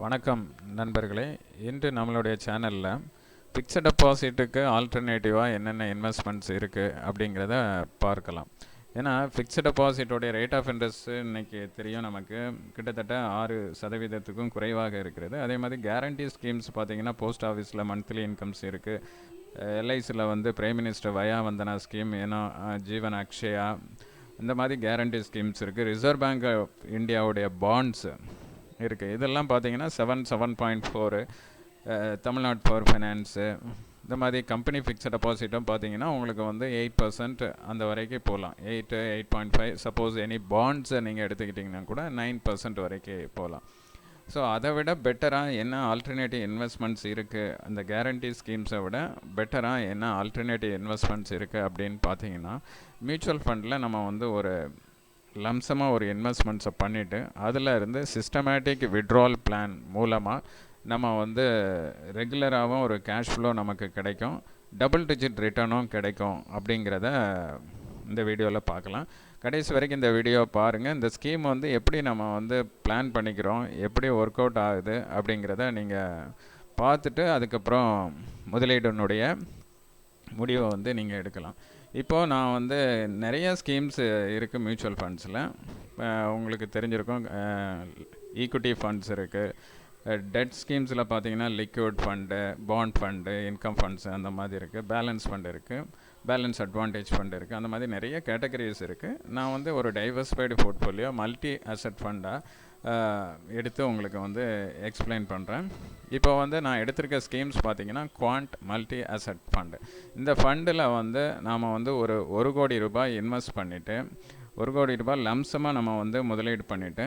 வணக்கம் நண்பர்களே. இன்று நம்மளுடைய சேனலில் ஃபிக்ஸட் டெபாசிட்டுக்கு ஆல்டர்னேட்டிவாக என்னென்ன இன்வெஸ்ட்மெண்ட்ஸ் இருக்குது அப்படிங்கிறத பார்க்கலாம். ஏன்னா ஃபிக்ஸட் டெபாசிட்டோடைய ரேட் ஆஃப் இன்ட்ரெஸ்ட்டு இன்றைக்கி தெரியும் நமக்கு கிட்டத்தட்ட 6% குறைவாக இருக்கிறது. அதே மாதிரி கேரண்டி ஸ்கீம்ஸ் பார்த்திங்கன்னா போஸ்ட் ஆஃபீஸில் மந்த்லி இன்கம்ஸ் இருக்குது. எல்ஐசியில் வந்து பிரைம் மினிஸ்டர் வயா வந்தனா ஸ்கீம், ஏன்னா ஜீவன் அக்ஷயா, இந்த மாதிரி கேரண்டி ஸ்கீம்ஸ் இருக்குது. ரிசர்வ் பேங்க் ஆஃப் இந்தியாவுடைய பாண்ட்ஸு இருக்குது. இதெல்லாம் பார்த்தீங்கன்னா 7.4, தமிழ்நாடு பவர் ஃபைனான்ஸு, இந்த மாதிரி கம்பெனி ஃபிக்ஸட் டெபாசிட்டும் பார்த்தீங்கன்னா உங்களுக்கு வந்து 8% அந்த வரைக்கும் போகலாம். 8.5. சப்போஸ் எனி பாண்ட்ஸை நீங்கள் எடுத்துக்கிட்டிங்கன்னா கூட 9% வரைக்கும் போகலாம். ஸோ அதை விட பெட்டராக என்ன ஆல்டர்னேட்டிவ் இன்வெஸ்ட்மெண்ட்ஸ் இருக்குது, அந்த கேரண்டி ஸ்கீம்ஸை விட பெட்டராக என்ன ஆல்டர்னேட்டிவ் இன்வெஸ்ட்மெண்ட்ஸ் இருக்குது அப்படின்னு பார்த்தீங்கன்னா, மியூச்சுவல் ஃபண்டில் நம்ம வந்து ஒரு லம்சமாக ஒரு இன்வெஸ்ட்மெண்ட்ஸை பண்ணிவிட்டு அதில் இருந்து சிஸ்டமேட்டிக் விட்ரால் பிளான் மூலமாக நம்ம வந்து ரெகுலராகவும் ஒரு கேஷ் ஃப்ளோ நமக்கு கிடைக்கும், டபுள் டிஜிட் ரிட்டர்னும் கிடைக்கும் அப்படிங்கிறத இந்த வீடியோவில் பார்க்கலாம். கடைசி வரைக்கும் இந்த வீடியோ பாருங்கள். இந்த ஸ்கீம் வந்து எப்படி நம்ம வந்து பிளான் பண்ணிக்கிறோம், எப்படி ஒர்க் அவுட் ஆகுது அப்படிங்கிறத நீங்கள் பார்த்துட்டு அதுக்கப்புறம் முதலீடுனுடைய முடிவை வந்து நீங்கள் எடுக்கலாம். இப்போது நான் வந்து நிறைய ஸ்கீம்ஸ் இருக்குது மியூச்சுவல் ஃபண்ட்ஸில். உங்களுக்கு தெரிஞ்சிருக்கும், ஈக்விட்டி ஃபண்ட்ஸ் இருக்குது. டெட் ஸ்கீம்ஸில் பார்த்தீங்கன்னா liquid fund, bond fund, income funds அந்த மாதிரி இருக்குது. பேலன்ஸ் ஃபண்டு இருக்குது, பேலன்ஸ் அட்வான்டேஜ் ஃபண்டு இருக்குது. அந்த மாதிரி நிறைய கேட்டகரிஸ் இருக்குது. நான் வந்து ஒரு டைவர்சிஃபைடு போர்ட்ஃபோலியோ மல்டி அசட் ஃபண்டாக எடுத்து உங்களுக்கு வந்து எக்ஸ்பிளைன் பண்ணுறேன். இப்போ வந்து நான் எடுத்திருக்க ஸ்கீம்ஸ் பார்த்திங்கன்னா குவாண்ட் மல்டி அசட் ஃபண்டு. இந்த ஃபண்டில் வந்து நாம் வந்து ஒரு கோடி ரூபாய் இன்வெஸ்ட் பண்ணிவிட்டு 1 கோடி ரூபாய் லம்சமாக நம்ம வந்து முதலீடு பண்ணிவிட்டு,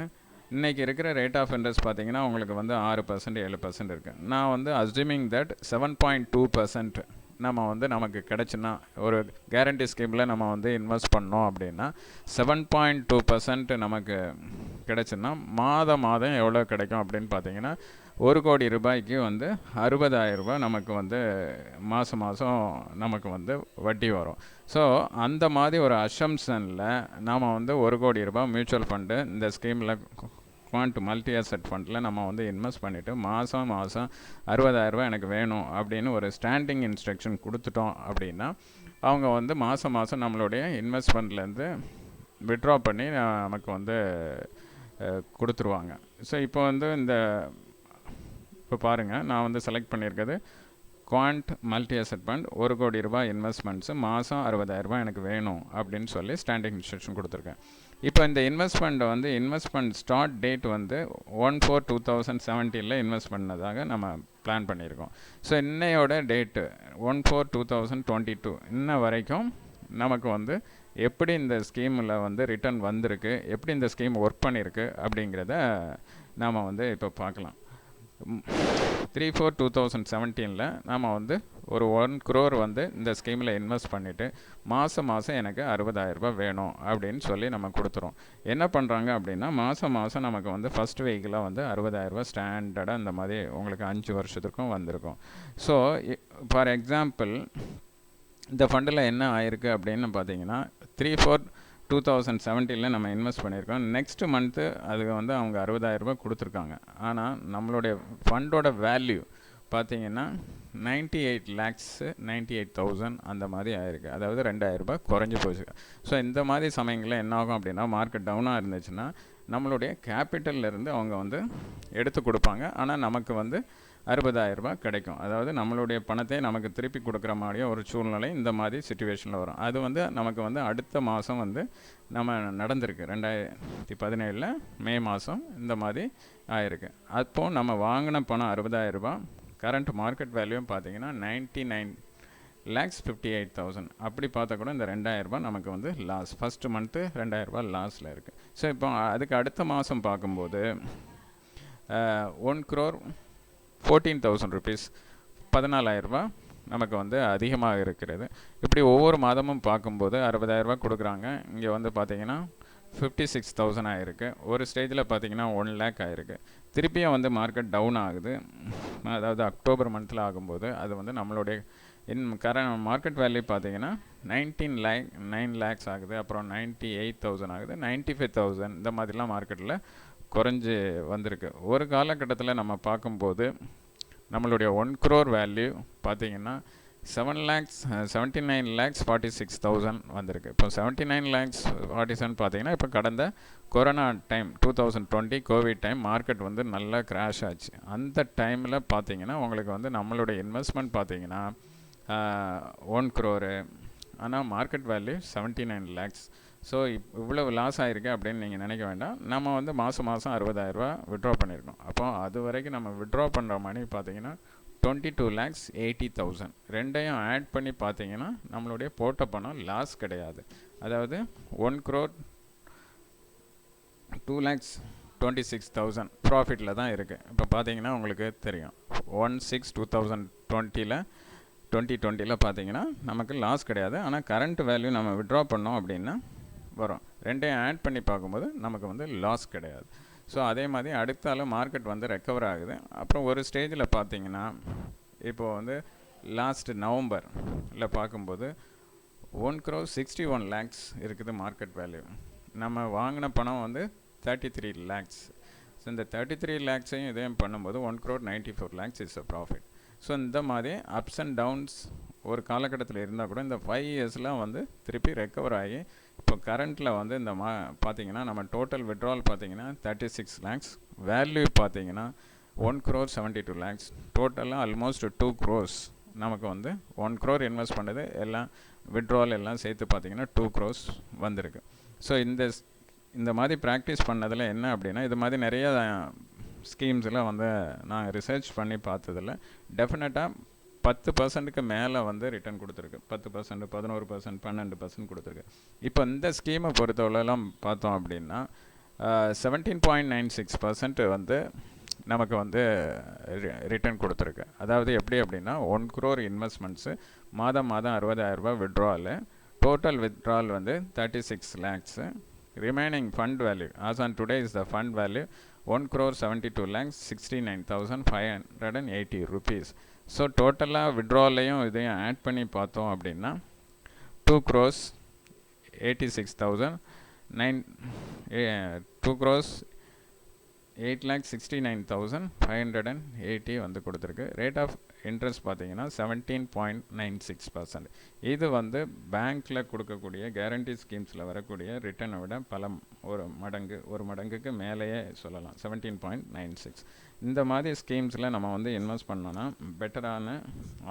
இன்றைக்கி இருக்கிற ரேட் ஆஃப் இன்ட்ரெஸ்ட் பார்த்திங்கன்னா உங்களுக்கு வந்து 6% 7% இருக்குது. நான் வந்து அஸ்யூமிங் தட் 7.2% நம்ம வந்து நமக்கு கிடச்சுன்னா, ஒரு கேரண்டி ஸ்கீமில் நம்ம வந்து இன்வெஸ்ட் பண்ணோம் அப்படின்னா 7.2% நமக்கு கிடச்சுன்னா மாதம் எவ்வளோ கிடைக்கும் அப்படின்னு பார்த்தீங்கன்னா 1 கோடி ரூபாய்க்கு வந்து 60,000 ரூபாய் நமக்கு வந்து மாதம் நமக்கு வந்து வட்டி வரும். ஸோ அந்த மாதிரி ஒரு அசம்ஷனில் நாம் வந்து 1 கோடி ரூபாய் மியூச்சுவல் ஃபண்டு இந்த ஸ்கீமில் குவாண்ட் மல்டி அசட் ஃபண்டில் நம்ம வந்து இன்வெஸ்ட் பண்ணிவிட்டு மாதம் 60,000 ரூபாய் எனக்கு வேணும் அப்படின்னு ஒரு ஸ்டாண்டிங் இன்ஸ்ட்ரக்ஷன் கொடுத்துட்டோம் அப்படின்னா, அவங்க வந்து மாதம் நம்மளுடைய இன்வெஸ்ட்மெண்ட்லேருந்து விட்ரா பண்ணி நமக்கு வந்து கொடுத்துருவாங்க. ஸோ இப்போ வந்து இப்போ பாருங்கள், நான் வந்து செலக்ட் பண்ணியிருக்கிறது குவாண்ட் மல்டி அசட் ஃபண்ட், 1 கோடி ரூபாய் இன்வெஸ்ட்மெண்ட்ஸு, மாதம் 60,000 ரூபாய் எனக்கு வேணும் அப்படின்னு சொல்லி ஸ்டாண்டிங் இன்ஸ்ட்ரக்ஷன் கொடுத்துருக்கேன். இப்போ இந்த இன்வெஸ்ட்மெண்ட் ஸ்டார்ட் டேட் வந்து 1/4/2017 இன்வெஸ்ட் பண்ணதாக நம்ம பிளான் பண்ணியிருக்கோம். ஸோ இன்னையோட டேட்டு 1/4/2022 இன்ன வரைக்கும் நமக்கு வந்து எப்படி இந்த ஸ்கீமில் வந்து ரிட்டர்ன் வந்திருக்கு, எப்படி இந்த ஸ்கீம் ஒர்க் பண்ணியிருக்கு அப்படிங்கிறத நாம் வந்து இப்போ பார்க்கலாம். 3/4/2017 நாம் வந்து ஒரு 1 crore வந்து இந்த ஸ்கீமில் இன்வெஸ்ட் பண்ணிவிட்டு மாதம் எனக்கு 60,000 ரூபாய் வேணும் அப்படின்னு சொல்லி நம்ம கொடுத்துறோம். என்ன பண்ணுறாங்க அப்படின்னா, மாதம் நமக்கு வந்து ஃபஸ்ட் வீக்கில் வந்து 60,000 ரூபாய் ஸ்டாண்டர்டாக இந்த மாதிரி உங்களுக்கு 5 வருஷத்துக்கும் வந்திருக்கும். ஸோ ஃபார் எக்ஸாம்பிள் இந்த ஃபண்டில் என்ன ஆயிருக்கு அப்படின்னு பார்த்தீங்கன்னா, 3/4/2017 நம்ம இன்வெஸ்ட் பண்ணியிருக்கோம். நெக்ஸ்ட் மந்த்து அதுக்கு வந்து அவங்க 60,000 ரூபாய் கொடுத்துருக்காங்க. ஆனால் நம்மளுடைய ஃபண்டோட வேல்யூ பார்த்தீங்கன்னா 98,98,000 அந்த மாதிரி ஆயிருக்கு. அதாவது 2,000 ரூபாய் குறைஞ்சி போச்சு. ஸோ இந்த மாதிரி சமயங்களில் என்ன ஆகும் அப்படின்னா, மார்க்கெட் டவுனாக இருந்துச்சுன்னா நம்மளுடைய கேபிட்டல்லேருந்து அவங்க வந்து எடுத்து கொடுப்பாங்க. ஆனால் நமக்கு வந்து 60,000 ரூபாய் கிடைக்கும். அதாவது நம்மளுடைய பணத்தை நமக்கு திருப்பி கொடுக்குற மாதிரியே ஒரு சூழ்நிலை இந்த மாதிரி சிச்சுவேஷனில் வரும். அது வந்து நமக்கு வந்து அடுத்த மாதம் வந்து நம்ம நடந்திருக்கு. 2017 மே மாதம் இந்த மாதிரி ஆயிருக்கு. அப்போது நம்ம வாங்கின பணம் 60,000 ரூபாய், கரண்ட் மார்க்கெட் வேல்யூவும் பார்த்தீங்கன்னா 99,58,000. அப்படி பார்த்தா கூட இந்த 2,000 ரூபாய் நமக்கு வந்து லாஸ். ஃபஸ்ட்டு மந்த்து 2,000 ரூபாய் லாஸில் இருக்குது. ஸோ இப்போ அதுக்கு அடுத்த மாதம் பார்க்கும்போது 1,14,000 rupees, 14,000 ரூபாய் நமக்கு வந்து அதிகமாக இருக்கிறது. இப்படி ஒவ்வொரு மாதமும் பார்க்கும்போது 60,000 ரூபாய் கொடுக்குறாங்க. இங்கே வந்து பார்த்தீங்கன்னா 56,000 ஆகிருக்கு. ஒரு ஸ்டேஜில் பார்த்தீங்கன்னா 1 lakh ஆகிருக்கு. திருப்பியும் வந்து மார்க்கெட் டவுன் ஆகுது. அதாவது அக்டோபர் மந்தில் ஆகும்போது அது வந்து நம்மளுடைய கரண்ட் மார்க்கெட் வேல்யூ பார்த்தீங்கன்னா 9 lakhs ஆகுது. அப்புறம் 98,000 ஆகுது, 95,000 இந்த மாதிரிலாம் மார்க்கெட்டில் குறைஞ்சி வந்திருக்கு. ஒரு காலகட்டத்தில் நம்ம பார்க்கும்போது நம்மளுடைய 1 crore வேல்யூ பார்த்தீங்கன்னா 79,46,000 வந்திருக்கு. இப்போ 79,47 பார்த்தீங்கன்னா இப்போ கடந்த corona time 2020 Covid time market வந்து நல்லா கிராஷ் ஆச்சு. அந்த டைமில் பார்த்தீங்கன்னா உங்களுக்கு வந்து நம்மளுடைய இன்வெஸ்ட்மெண்ட் பார்த்தீங்கன்னா 1 crore, ஆனால் மார்க்கெட் வேல்யூ 79 lakhs. ஸோ இவ்வளவு லாஸ் ஆகிருக்கு அப்படின்னு நீங்கள் நினைக்க வேண்டாம். நம்ம வந்து மாதம் 60,000 விட்ரா பண்ணியிருக்கோம். அப்போ அது வரைக்கும் நம்ம விட்ரா பண்ணுற மணி பார்த்தீங்கன்னா 22,80,000. ரெண்டையும் ஆட் பண்ணி பார்த்தீங்கன்னா நம்மளுடைய போட்ட பணம் லாஸ் கிடையாது. அதாவது 1 crore 2,26,000 ப்ராஃபிட்டில் தான் இருக்குது. இப்போ பார்த்தீங்கன்னா உங்களுக்கு தெரியும் 1/6/2020 பார்த்தீங்கன்னா நமக்கு லாஸ் கிடையாது. ஆனால் கரண்ட் வேல்யூ நம்ம விட்ரா பண்ணோம் அப்படின்னா வரும். ரெண்டையும் ஆட் பண்ணி பார்க்கும்போது நமக்கு வந்து லாஸ் கிடையாது. ஸோ அதே மாதிரி அடுத்தாலும் மார்க்கெட் வந்து ரெக்கவர் ஆகுது. அப்புறம் ஒரு ஸ்டேஜில் பார்த்தீங்கன்னா இப்போது வந்து லாஸ்ட் நவம்பரில் பார்க்கும்போது 1 crore 61 lakhs இருக்குது மார்க்கெட் வேல்யூ. நம்ம வாங்கின பணம் வந்து 33 lakhs. ஸோ இந்த 33 lakhsையும் இதையும் பண்ணும்போது 1 crore 94 lakhs is a profit. So இந்த மாதிரி அப்ஸ் அண்ட் டவுன்ஸ் ஒரு காலகட்டத்தில் இருந்தால் கூட இந்த 5 இயர்ஸ்லாம் வந்து திருப்பி ரெக்கவர் ஆகி இப்போ கரண்ட்டில் வந்து இந்த பார்த்தீங்கன்னா நம்ம டோட்டல் விட்ரால் பார்த்தீங்கன்னா 36 lakhs, வேல்யூ பார்த்தீங்கன்னா 1 crore 72 lakhs, டோட்டலாக ஆல்மோஸ்ட் 2 crores. நமக்கு வந்து 1 crore இன்வெஸ்ட் பண்ணது எல்லாம் விட்ரால் எல்லாம் சேர்த்து பார்த்தீங்கன்னா 2 crores வந்திருக்கு. ஸோ இந்த மாதிரி ப்ராக்டிஸ் பண்ணதில் என்ன அப்படின்னா இது மாதிரி நிறைய ஸ்கீம்ஸில் வந்து நான் ரிசர்ச் பண்ணி பார்த்ததில் டெஃபினட்டாக 10% மேலே வந்து ரிட்டர்ன் கொடுத்துருக்கு. 10%, 11%, 12% கொடுத்துருக்கு. இப்போ இந்த ஸ்கீமை பொறுத்தவரைலாம் பார்த்தோம் அப்படின்னா 17.96% வந்து நமக்கு வந்து ரிட்டர்ன் கொடுத்துருக்கு. அதாவது எப்படி அப்படின்னா 1 crore இன்வெஸ்ட்மெண்ட்ஸு மாதம் 60,000 விட்ரால், டோட்டல் விட்ரால் வந்து 36 lakhs, remaining fund value as on today is the fund value 1 crore 72 lakhs 69,580 rupees. So டோட்டலாக விட்ராலையும் இதையும் ஆட் பண்ணி பார்த்தோம் அப்படின்னா 2 crores 86,000 2 crores 8,69,580 வந்து கொடுத்துருக்கு. ரேட் ஆஃப் இன்ட்ரெஸ்ட் பார்த்தீங்கன்னா 17.96%. இது வந்து பேங்க்கில் கொடுக்கக்கூடிய கேரண்டி ஸ்கீம்ஸில் வரக்கூடிய ரிட்டர்னை விட ஒரு மடங்குக்கு மேலேயே சொல்லலாம். 17.96. இந்த மாதிரி ஸ்கீம்ஸில் நம்ம வந்து இன்வெஸ்ட் பண்ணோன்னா பெட்டரான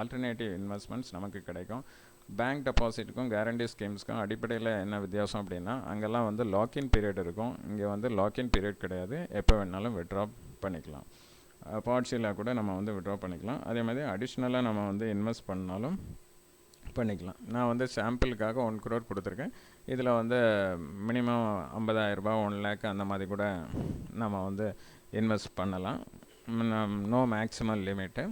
ஆல்டர்னேட்டிவ் இன்வெஸ்ட்மெண்ட்ஸ் நமக்கு கிடைக்கும். பேங்க் டெபாசிட்டுக்கும் கேரண்டி ஸ்கீம்ஸ்க்கும் அடிப்படையில் என்ன வித்தியாசம் அப்படின்னா அங்கெல்லாம் வந்து லாக்இன் பீரியட் இருக்கும். இங்கே வந்து லாக்இன் பீரியட் கிடையாது. எப்போ வேணாலும் விட்ரா பண்ணிக்கலாம். பார்ஷியலாக கூட நம்ம வந்து விட்ரா பண்ணிக்கலாம். அதே மாதிரி அடிஷ்னலாக நம்ம வந்து இன்வெஸ்ட் பண்ணாலும் பண்ணிக்கலாம். நான் வந்து சாம்பிளுக்காக 1 crore கொடுத்துருக்கேன். இதில் வந்து மினிமம் 50,000 1 lakh அந்த மாதிரி கூட நம்ம வந்து இன்வெஸ்ட் பண்ணலாம். No maximum limit.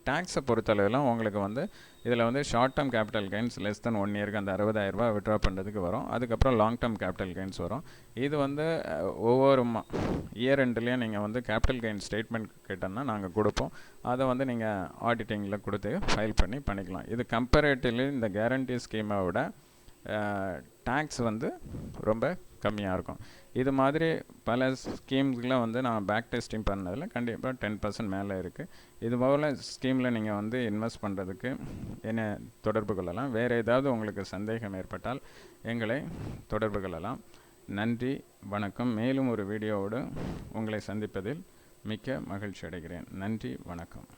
டேக்ஸை பொறுத்தளவுலாம் உங்களுக்கு வந்து இதில் வந்து short term capital gains less than 1 yearக்கு அந்த 60,000 விட்ரா பண்ணுறதுக்கு வரும். அதுக்கப்புறம் லாங் டேர்ம் கேபிட்டல் கெயின்ஸ் வரும். இது வந்து ஒவ்வொரு இயர் எண்ட்லேயும் நீங்கள் வந்து கேபிட்டல் கெயின் ஸ்டேட்மெண்ட் கேட்டோன்னா நாங்கள் கொடுப்போம். அதை வந்து நீங்கள் ஆடிட்டிங்கில் கொடுத்து ஃபைல் பண்ணிக்கலாம். இது கம்பேரேட்டிவ்லி இந்த கேரண்டி ஸ்கீமை விட டேக்ஸ் வந்து ரொம்ப கம்மியாக இருக்கும். இது மாதிரி பல ஸ்கீம்ஸில் வந்து நான் பேக் டெஸ்டிங் பண்ணதில் கண்டிப்பாக 10% மேலே இருக்குது. இது போல் ஸ்கீமில் நீங்கள் வந்து இன்வெஸ்ட் பண்ணுறதுக்கு என்ன தொடர்பு கொள்ளலாம். வேறு ஏதாவது உங்களுக்கு சந்தேகம் ஏற்பட்டால் எங்களை தொடர்பு கொள்ளலாம். நன்றி, வணக்கம். மேலும் ஒரு வீடியோவோடு உங்களை சந்திப்பதில் மிக்க மகிழ்ச்சி அடைகிறேன். நன்றி, வணக்கம்.